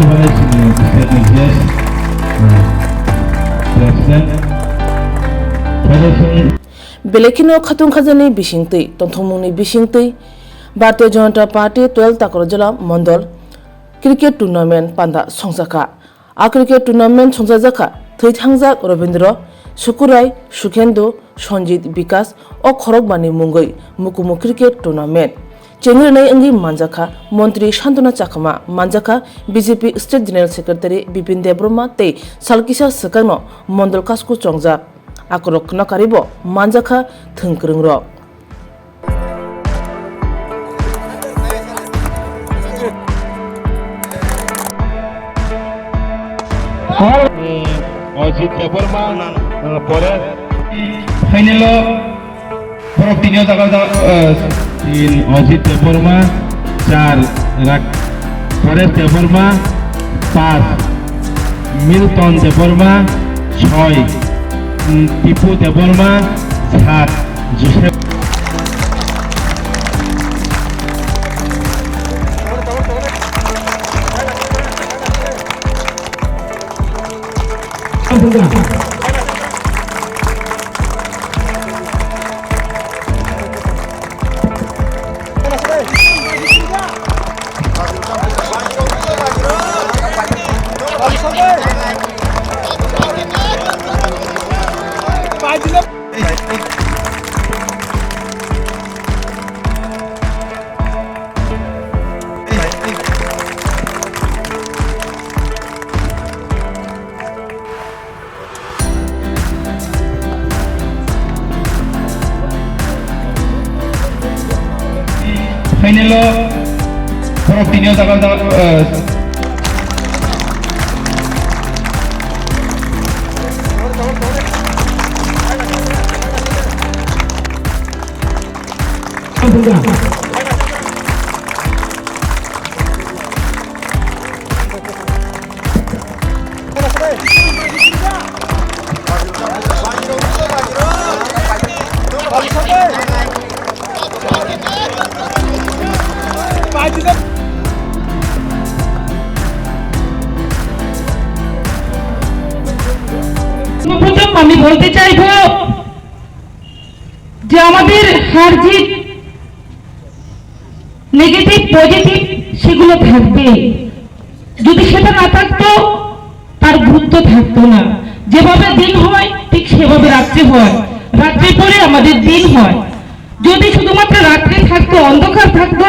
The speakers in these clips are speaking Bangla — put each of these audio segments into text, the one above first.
authorized statement yes, President, Federation. Belekino Khatun Khazani Bishingti, Tontomuni Bishingti, Bharatiya Janata Party 12 Takorajala Mondol, Cricket Tournament Panda Songsaka, A Cricket Tournament Songsaka, Thangzak Robindro, Sukurai, Shukendo, Sonjit Bikas, O Khorogbani Mungoi, Mukumu Cricket Tournament. Chengrei Angi Manjaka, Montri Shantuna Chakama, Manjaka, BJP State General Secretary Bipin Debroma Te, Salkisha Sakano, Mondol Kasku Chongzak, Akorok Nakaribo, Manjaka, Thungkrungro. Ojit Debroma, Pore, Final, Propinio Tagada. In Ojit Debroma 4 Forest Debroma 5 Milton Debroma 6 Tipu Debroma 7 Joseph Final, Propinio Tagada. আমি বলতে চাইব যে আমাদের হার জিত নেগেটিভ পজিটিভ সেগুলো থাকবে, যদি সেটা না থাকতো তার গুরুত্ব থাকতো না। যেভাবে দিন হয় ঠিক সেভাবে রাত্রি হয়, রাত্রি পরে আমাদের দিন হয়। যদি শুধুমাত্র রাত্রি থাকতো, অন্ধকার থাকতো,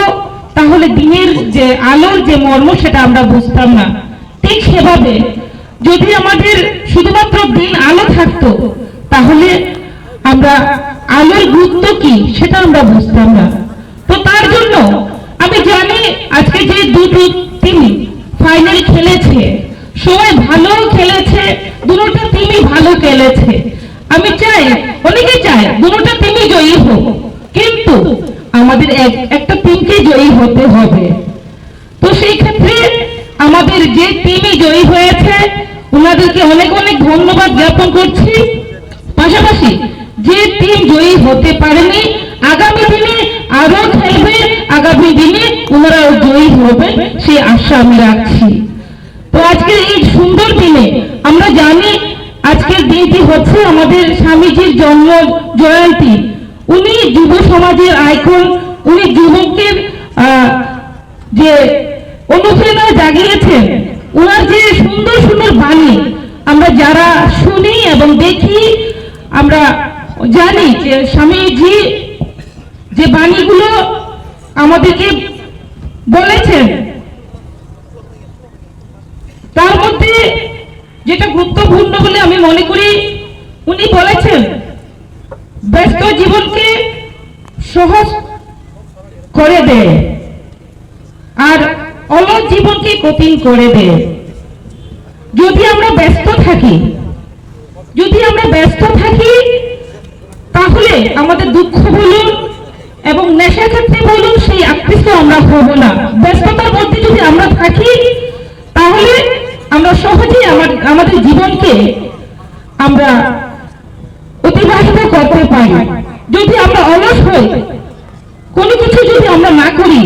তাহলে দিনের যে আলোর যে মর্ম সেটা আমরা বুঝতাম না। ঠিক সেভাবে যদি আমাদের শুধুমাত্র দিন আলো থাকতো, তাহলে আমরা আলোর গুরুত্ব কি সেটা আমরা বুঝতাম না। তো তার জন্য আমি জানি আজকে যে দুটো টিম ফাইনাল খেলেছে, সবাই ভালো খেলেছে, দুটো টিমই ভালো খেলেছে। আমি চাই, অনেকে চায় দুটো টিমই জয়ী হোক, কিন্তু আমাদের একটা টিমকে জয়ী হতে হবে। তো সেই ক্ষেত্রে আমাদের যে টিমই জয়ী হয়েছে ওনাদেরকে অনেক অনেক ধন্যবাদ জ্ঞাপন করছি। পাশাপাশি যে টিম জয়ী হতে পারেনি আগামী দিনে আরো খেলবে, আগামী দিনে ওনারা জয়ী হবে সেই আশা আমি রাখছি। তো আজকের এই সুন্দর দিনে আমরা জানি আজকের দিনটি হচ্ছে আমাদের স্বামীজির জন্ম জয়ন্তী। উনি যুব সমাজের আইকন, উনি যুবকের যে অনুপ্রেরণা জাগিয়েছেন, ওনার যে সুন্দর সুন্দর বাণী আমরা যারা শুনি এবং দেখি, আমরা জানি যে স্বামীজি যে বাণীগুলো আমাদেরকে বলেছেন তার মধ্যে যেটা গুরুত্বপূর্ণ বলে আমি মনে করি, উনি বলেছেন ব্যস্ত জীবনকে সহজ করে দেয় আর অলস জীবনকে কঠিন করে দেয়। যদি আমরা ব্যস্ত থাকি তাহলে আমাদের দুঃখ বলুন এবং নেশা ক্ষেত্রে বলুন সেই আকৃষ্ট আমরা হব না। ব্যস্ততার মধ্যে যদি আমরা থাকি তাহলে আমরা সহজেই আমাদের জীবনকে আমরা অতিবাহিত করতে পারি। যদি আমরা অলস হই, কোনো কিছু যদি আমরা না করি,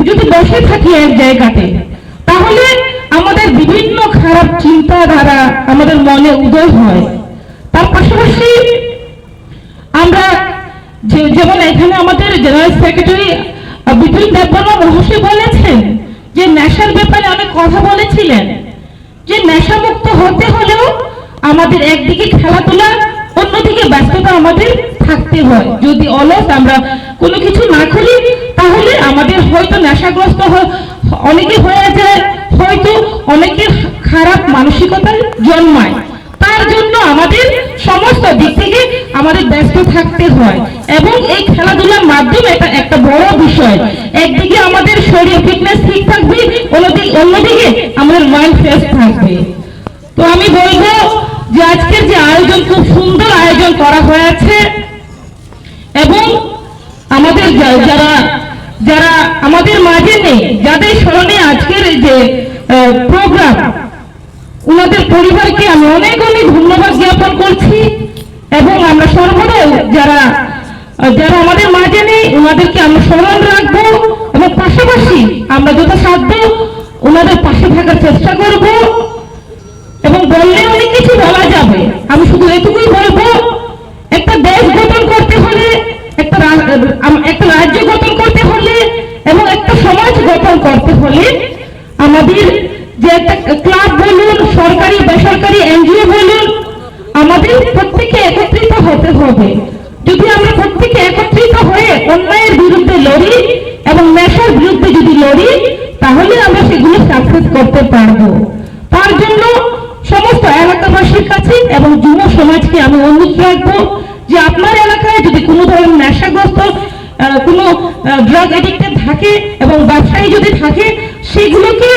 যদি বসে থাকি এক জায়গাতে, তাহলে আমাদের খারাপ চিন্তাধারা আমাদের মনে উদয় হয়। তার পাশাপাশি আমরা যেমন এখানে আমাদের জেনারেল সেক্রেটারি বিপিন দেববর্মা মহাশয় বলেছেন যে নেশার ব্যাপারে অনেক কথা বলেছিলেন, যে নেশামুক্ত হতে হলেও আমাদের একদিকে খেলাধুলা, অন্যদিকে ব্যস্ততা আমাদের থাকতে হয়। যদি অলস আমরা কোনো কিছু না করি তাহলে আমাদের হয়তো নেশাগ্রস্ত অনেকে হয়ে যায়, হয়তো অনেকের খারাপ মানসিকতা জন্মায়। তার জন্য আমাদের সমস্ত দিক থেকে আমাদের ব্যস্ত থাকতে হয় এবং এই খেলাধুলার মাধ্যমে এটা একটা বড় বিষয়। একদিকে আমাদের শরীর ফিটনেস ঠিক থাকবে, অন্যদিকে আমাদের মাইন্ড ফ্রেশ থাকবে। তো আমি বলবো যে আজকের যে আয়োজন, খুব সুন্দর আয়োজন করা হয়েছে এবং আমাদের যারা আমাদের মাঝে নেই, যাদের স্মরণে আজকের এই যে প্রোগ্রাম, ওনাদের পরিবারকে আমি অনেক অনেক ধন্যবাদ জ্ঞাপন করছি এবং আমরা সর্বদাই যারা আমাদের মাঝে নেই ওনাদেরকে আমরা স্মরণ রাখবো এবং পাশাপাশি আমরা যথাসাধ্য ওনাদের পাশে থাকার চেষ্টা করব। এবং বললে অনেক কিছু বলা যাবে, আমি শুধু এটুকুই বলবো, একটা দেশ গঠন করতে হলে, একটা রাজ্য গঠন করতে হলে এবং একটা সমাজ গঠন করতে হলে আমাদের যে একটা ক্লাব বলুন, সরকারি বেসরকারি এনজিও বলুন, আমাদের প্রত্যেকে একত্রিত হতে হবে। যদি আমরা প্রত্যেকে একত্রিত হয়ে অন্যায়ের বিরুদ্ধে লড়ি এবং নেশার বিরুদ্ধে যদি লড়ি তাহলে আমরা সেগুলো সাকসেস করতে পারবো। তার জন্য সমস্ত এলাকাবাসীর কাছে এবং যুব সমাজকে আমি অনুরোধ রাখবো যে আপনার এলাকায় যদি কোনো ধরনের নেশাগ্রস্ত, কোনো ড্রাগ এডিক্টেড থাকে এবং ব্যবসায়ী যদি থাকে, সেগুলোকে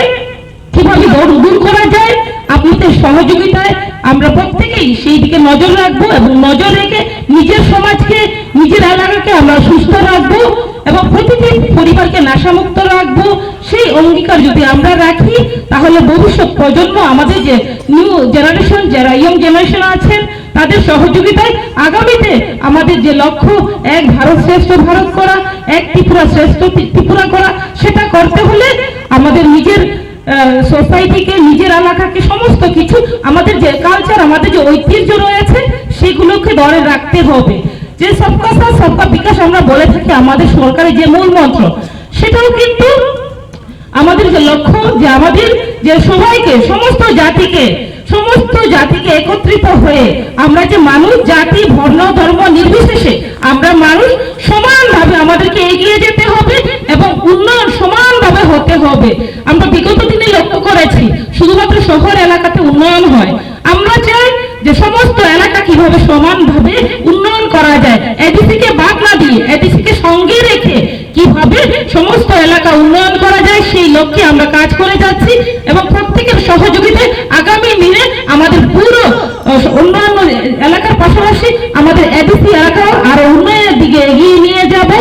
কিভাবে দূর করা যায় আপনাদের সহযোগিতায় আমরা প্রত্যেকেই সেই দিকে নজর রাখবো এবং নজর রেখে নিজের সমাজকে, নিজের এলাকাকে আমরা সুস্থ রাখবো এবং প্রতিটি পরিবারকে নেশামুক্ত রাখবো। সেই অঙ্গীকার যদি আমরা রাখি তাহলে ভবিষ্যৎ প্রজন্ম, আমাদের যে নিউ জেনারেশন, যারা ইয়ং জেনারেশন আছেন, তাদের সহযোগিতায় আগামীতে আমাদের যে লক্ষ্য এক ভারত শ্রেষ্ঠ ভারত করা, এক ত্রিপুরা শ্রেষ্ঠ ত্রিপুরা করা, সেটা করতে হলে আমাদের নিজের সোসাইটিকে, নিজের এলাকাকে, সমস্ত কিছু আমাদের যে কালচার, আমাদের যে ঐতিহ্য রয়েছে সেগুলোকে ধরে রাখতে হবে। যে সবকা সাথ সবকা বিকাশ আমরা বলে থাকি আমাদের সরকারের যে মূল মন্ত্র, সেটাও কিন্তু আমাদের যে লক্ষ্য, যে আমাদের যে সবাইকে, সমস্ত জাতিকে একত্রিত হয়ে আমরা যে মানুষ, জাতি, বর্ণ, ধর্ম নির্বিশেষে আমরা মানুষ সমানভাবে আমাদেরকে এগিয়ে যেতে হবে এবং উন্নয়ন সমানভাবে হতে হবে। আমরা বিগত দিনে লক্ষ্য করেছি শুধুমাত্র শহর এলাকাতে উন্নয়ন হয়, আমরা চাই যে সমস্ত এলাকা কিভাবে সমানভাবে উন্নয়ন করা যায়, এডিসিকে বাদ না দিয়ে, এডিসিকে সঙ্গে রেখে কিভাবে সমস্ত এলাকা উন্নয়ন করা যায়, সেই লক্ষ্যে আমরা কাজ করে যাচ্ছি এবং প্রত্যেকের সহযোগিতায় আগামী দিনে আমাদের পুরো অন্যান্য এলাকার পাশাপাশি আমাদের এডিসি এলাকাও আরো উন্নয়নের দিকে এগিয়ে নিয়ে যাব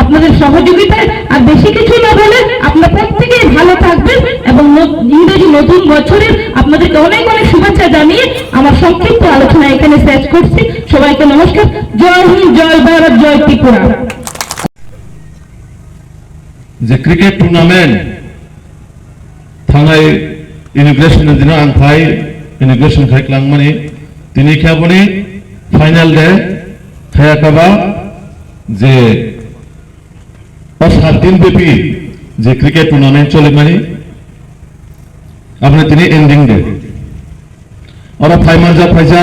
আপনাদের সহযোগিতায়। আর বেশি কিছু না বলে আপনারা প্রত্যেকেই ভালো থাকবেন এবং ইংরেজি নতুন বছরের আপনাদেরকে অনেক অনেক শুভেচ্ছা জানিয়ে আমার সংক্ষিপ্ত আলোচনা এখানে শেষ করছি। সবাইকে নমস্কার। জয় হিন্দ, জয় ভারত, জয় ত্রিপুরা। যে ক্রিকেট টুর্নামেন্ট থানায় ইমিগ্রেশন দিন আনফাই ইমিগ্রেশন খাইক্লাংমানি তিনি খেয়াবনি ফাইনাল ডে খায়াকাবা যে 7 দিন ব্যাপী যে ক্রিকেট টুর্নামেন্ট চলে মানে আপনার তিনি এন্ডিং ডে ওরা ফাইমানজা ফাইজা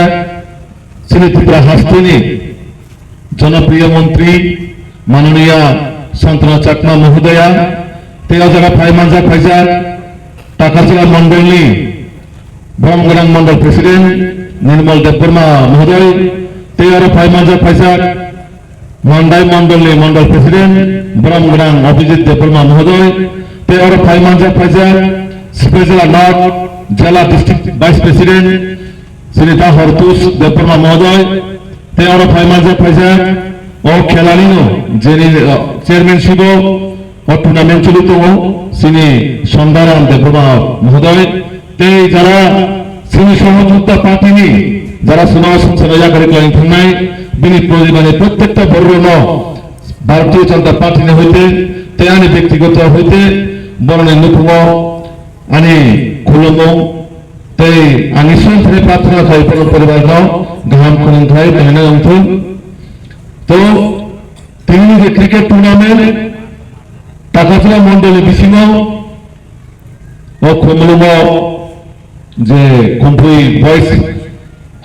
শ্রী ত্রিপুরা হাস্তিনী জনপ্রিয় মন্ত্রী মাননীয় শান্তনা চাকমা মহোদয়া, তেরা জায়গা ফাইমানজা ফাইজা টাকারজলা মন্ডলী ব্রহ্মগ্রাম মন্ডল প্রেসিডেন্ট নির্মল দেববর্মা মহোদয়, তেরা ফাইমানজা ফাইজা মান্ডাই মন্ডলী মন্ডল প্রেসিডেন্ট ব্রহ্মগ্রাম অভিজিৎ দেববর্মা মহোদয়, তেরা ফাইমানজা ফাইজা সিপাহীজলা নর্থ জেলা district vice president Shri Hartush Debbarma মহোদয়, তেরা ফাইমানজা ফাইজা ও খেলাড়িনো যিনি চেয়ারম্যানশিপ ও টুর্নামেন্ট চলিত তিনি সন্ধ্যারাম দেববর্মা মহোদয়, যারা শ্রী সহযোদ্ধা পার্টিনি যারা সুনাম সংসদে থানায় বিনি পরিমাণে প্রত্যেকটা বর্ণ ভারতীয় জনতা পার্টি হইতে তেয়ানি ব্যক্তিগত হইতে বরণে নুপুম আনি খুলম তাই आंनि सिगांनिफ्राय प्रार्थना थायो बर' परिबारनाव गाहाम खुंथाय दायना अंथों तो दिनैनि बे क्रिकेट टुर्नामेन्ट टाकाफुला मण्डलनि बिथिङाव खमलुङाव जे कम्फुइ बयज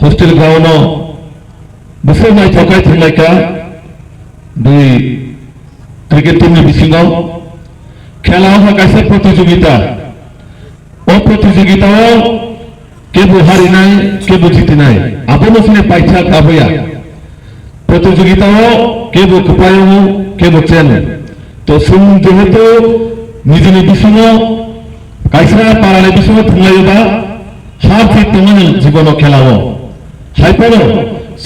हस्टेल ग्राउन्डआव बोसोर नायथावखाय थांनायखा बे क्रिकेट टीमनि बिथिङाव खेलायाव खायसे प्रतियोगिता प्रतियोगितायाव केबो हारिनाय केबो जितिनाय आबो सिने पाइछा काबया प्रतियोगितायाव केबो कपायाव केबो चेन तो सुन जेहेतु निजनि बिथिङाव कायसा पारानि बिथिङाव थांलायोबा हार जित दङ जीवनाव खेलायाव हायफोरो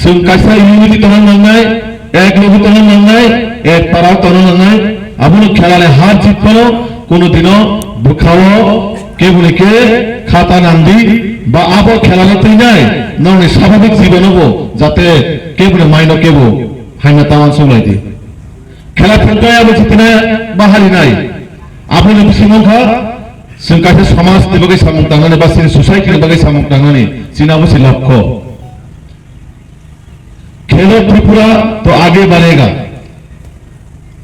जों कायसा इउनिटि थानांनाय एक लोगो थानांनाय एक पारा थानांनाय आबो खेलाले हार जितनो কোনো দিনও বুখাও কেবলকে খাতা নান্দি বা আবো খেলানোতেই নাই ননে স্বাভাবিক জীবন হবো যাতে কেবল মাইনো কেবো হাইনা তাওয়ান সমলাইতি খেলা ফেলতায় আবো জিতনা বাহারি নাই আবো বিসিমখা जों कासे समाज नि बागै सामुं तांनानै बा जोंनि सोसाइटि नि बागै सामुं तांनानै जिनाबो से लक्ष्य खेलो त्रिपुरा तो आगे बढ़ेगा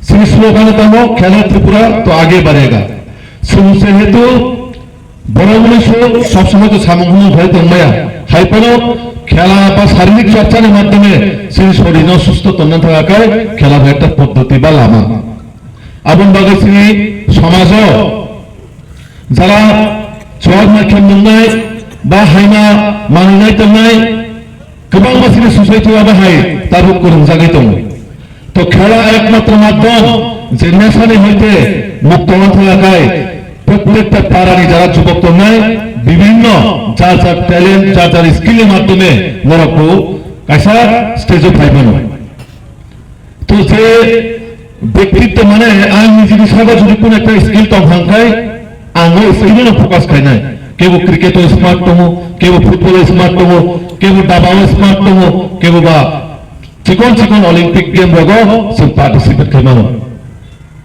श्री स्लोगान तामो खेलो त्रिपुरा तो आगे बढ़ेगा सुनसे हेतु बड़ मनुष्य सब समय तो सामुं भय दंबाया हाइपनो खेला बा शारीरिक चर्चानि माध्यमे जोंनि शरीर सुस्थ तन्ना थाखाय खेला একটা পদ্ধতি বা লামা आबुन बागै जोंनि समाजाव যারা জব মাধ্যম দंनाय বা হাইনা मानिनाय दंनाय गोबां मानसिनि सोसाइटियाव बाहाय ताबो गरंजागै दं तो खेला एकमात्र माध्यम যে নেশানি হইতে মুক্ত হওয়ার থাকায় প্রত্যেকটা পাড়ানি যারা যুবক দंनाय বিভিন্ন যার যার ট্যালেন্ট যার যার স্কিলের মাধ্যমে নরকো কাইসা স্টেজে পাইবেন তো যে ব্যক্তিত্ব মানে আই নিজে সাবা যদি কোন একটা স্কিল তো ভাঙায় आंगो स्किल फोकस करना है कि वो क्रिकेट स्मार्ट तो हो कि वो फुटबॉल स्मार्ट तो हो कि वो दाबाव स्मार्ट तो हो कि वो बा चिकन चिकन ओलंपिक गेम रगो सब पार्टिसिपेट करना हो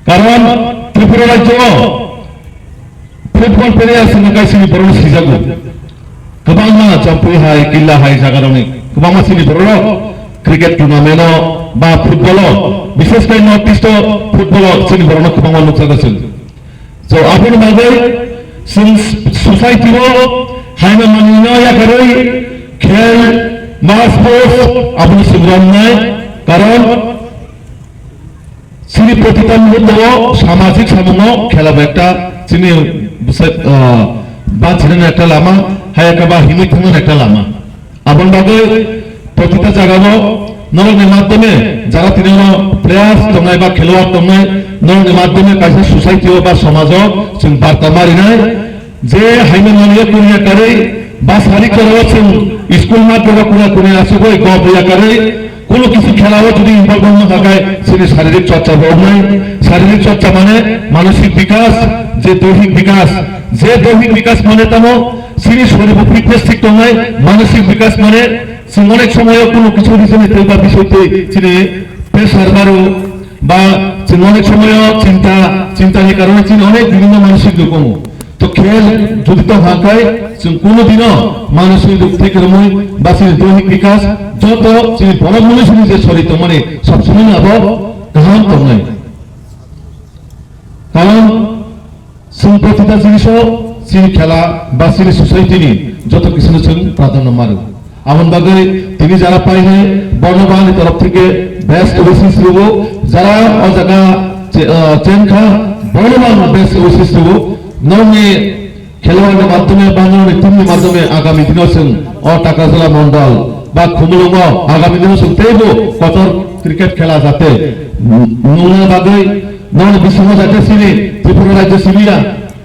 कारण त्रिपुरा राज्य फुटबॉल प्लेयर से नकाई सिनी बरोल सिजागो गोबां मा जम्पुई हाय किल्ला हाय जागारावनि गोबां मा सिनी बरोल क्रिकेट टुर्नामेन्ट बा फुटबॉल विशेष कर नॉर्थ ईस्ट फुटबॉल सिनी बरोल गोबां मा नुकसागासिनो तो आपन बागै जों सोसाइटियाव हाइना मानिनाय याकरै खेल मा स्पोर्ट्स आपन सुग्रामनाय कारण सिनि प्रतिटा मुहूर्तआव सामाजिक सामुङाव खेला একটা চিনি বাঁচিনের একটা লামা হায়াকা বা হিমি থাঙ্গন একটা লামা আপন বাগৈ প্রতিটা জায়গায় নরনের মাধ্যমে যারা তিনি প্লেয়ার্স দंनाय বা খেলোয়াড় দंनाय নরনের মাধ্যমে কাছে সোসাইটিও বা সমাজও जों বার্তা মারিনাय যে হাইনা মানিয়া কোনিয়া করে বা শারীরিক করাও जों স্কুল মাধ্যমে কোনা আসবে গবয়া করে কোনো কিছু খেলাও যদি ইনভলভ না থাকে সেটা শারীরিক চর্চা হবে না শারীরিক চর্চা মানে মানসিক বিকাশ যে দৈহিক বিকাশ মানে তামো সিনি শরীর ফিটনেস ঠিক দंनाय মানসিক বিকাশ মানে অনেক সময় কোনো কিছু রিজনেতে বা বিষয়তে চিনে প্রেসার বাড়ো বা অনেক সময় চিন্তার কারণে চিনে অনেক বিভিন্ন মানসিক রকম তো খেল যদি তো ভাঙায় কোনোদিনও মানসিক রূপ থেকে রময় বা দৈহিক বিকাশ যত বড় মনুষ্য যে শরীর মানে সবসময় আবার গান দंनाय কারণ প্রতিটা জিনিসও চিনি খেলা বা চিনি সোসাইটিনি যত কিছু প্রাধান্য মারো আমন বাগৈ তিনি যারা পাইনে বর্ণবাহিনীর তরফ থেকে বেস্ট ওসিস দেব যারা ও জায়গা চেনখা বর্ণবাহিনী বেস্ট ওসিস দেব নরনে খেলোয়াড়ের মাধ্যমে বা নরনে টিমের মাধ্যমে আগামী দিনও जों টাকাজলা মন্ডল বা খুমলুঙ আগামী দিনও जों তেইব কত ক্রিকেট খেলা যাতে নরনে বাগৈ নরনে বিশ্বম যাতে সিনি ত্রিপুরা রাজ্য সিবিয়া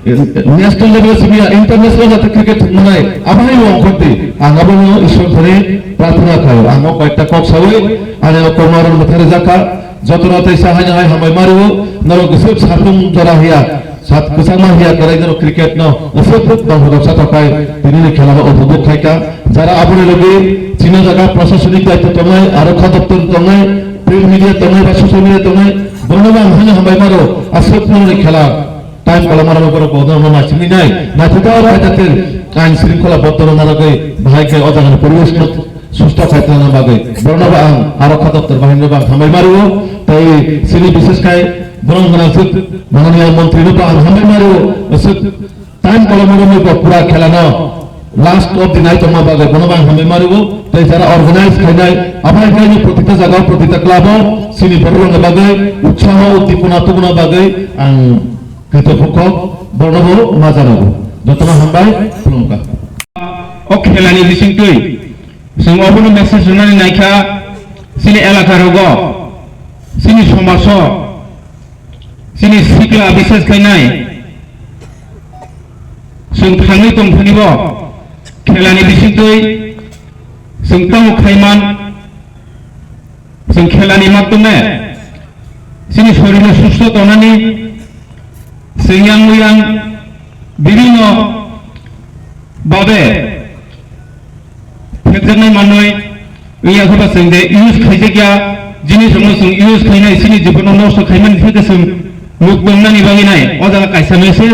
नेशनल लेवल सिबिया इंटरनेशनल जाते क्रिकेट मनाय आबाय अंकते आंगाबो ईश्वर धरे प्रार्थना खायो आंगो कयटा कक सावै आने कमारन मथारे जाका जतराते साहाय हाय हामाय मारियो नरो गोसो साथुम जरा हिया सात गोसामा हिया कराय जनो क्रिकेट न असफुत बंगरो साथाय दिनै खेला उपभोग खायका যারা आबोने लगे चिना जागा प्रशासनिक दायित्व दंनाय आरो खादप्तर दंनाय प्रिंट मिडिया दंनाय बा सोशल मिडिया दंनाय बंगवा हाने हामाय मारो असफुत खेला टाइम कलमार पर गोदाम माचिनी नाय नाथुदा राजाते আইন শৃঙ্খলা বদ্ধরনারকে ভাইকে অজানা পরিবেশ সুস্থ খাইতানা বাগে বর্ণবা আরো দপ্তর বাহিনী বাগ হামাই মারিও তাই সিনি বিশেষ খাই বরংগনা সুদ মাননীয় মন্ত্রী রূপা হামাই মারিও সুদ টাইম কলমে পুরা খেলা না লাস্ট অফ দি নাইট মা বাগে বনবাং হামে মারিব তাই যারা অর্গানাইজ খাইনাই আবার খাইনি প্রতিটা জায়গা প্রতিটা ক্লাব সিনি বরং বাগে উৎসাহ উদ্দীপনা তুমনা বাগে আং কৃতপক্ষ বর্ণব মা জানাবো যতনা হামবাই খুলুমকা ও খেলানি বিসিংতুই जों अबनो मेसेज होनानै नायखा सिनि एलाका रग सिनि समाज सिनि सिक्ला बिसेस खायनाय जों थाङै दंफानिब खेलानि बिसिंतै जों तामु खायमान जों खेलानि माध्यमे सिनि शरीर सुस्थ तनानै जों यां मुयां বিভিন্ন भावे फेक्टरनाय मानय इया होबा जों दे इउज खायजाया जिनिस जों इउज खायनाय सिनि जीवन नष्ट खायमान फेके जों मुख दंनानि बागिनाय अजा कायसा मेसेज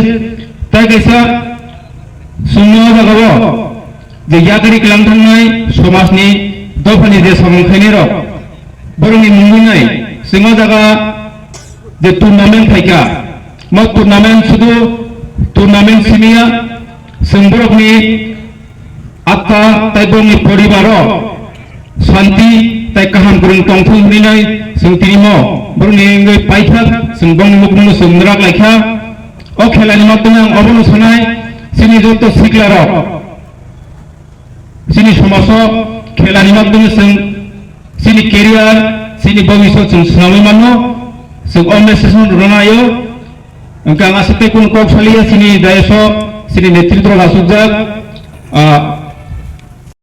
ताय कायसा सुनो जागाबो जे यागारि खालामथांनाय समाजनि दफानि जे समखायनाय र बरनि मुंगुनाय जों जागा जे टुर्नामेन्ट फायका मा टुर्नामेन्ट सुदु टुर्नामेन्ट सिनिया जों बरनि आत्ता ताइबंनि परिबार शान्ति ताइ काहाम गुरुं तंथु हरिनाय जों तिनिमो बरनि पाइथा जों बंग मुखनु जों राग लायखा अ खेलानि माध्यमे आं अबनो सानाय सिनि जत सिक्लार सिनि समाज खेलानि माध्यमे जों सिनि केरियार सिनि भबिष्यत जों सुनामै मानो जों अ मेसेज रनायो ओंका आसते कुन कौशलिया सिनि दायस सिनि नेतृत्व रासुजाक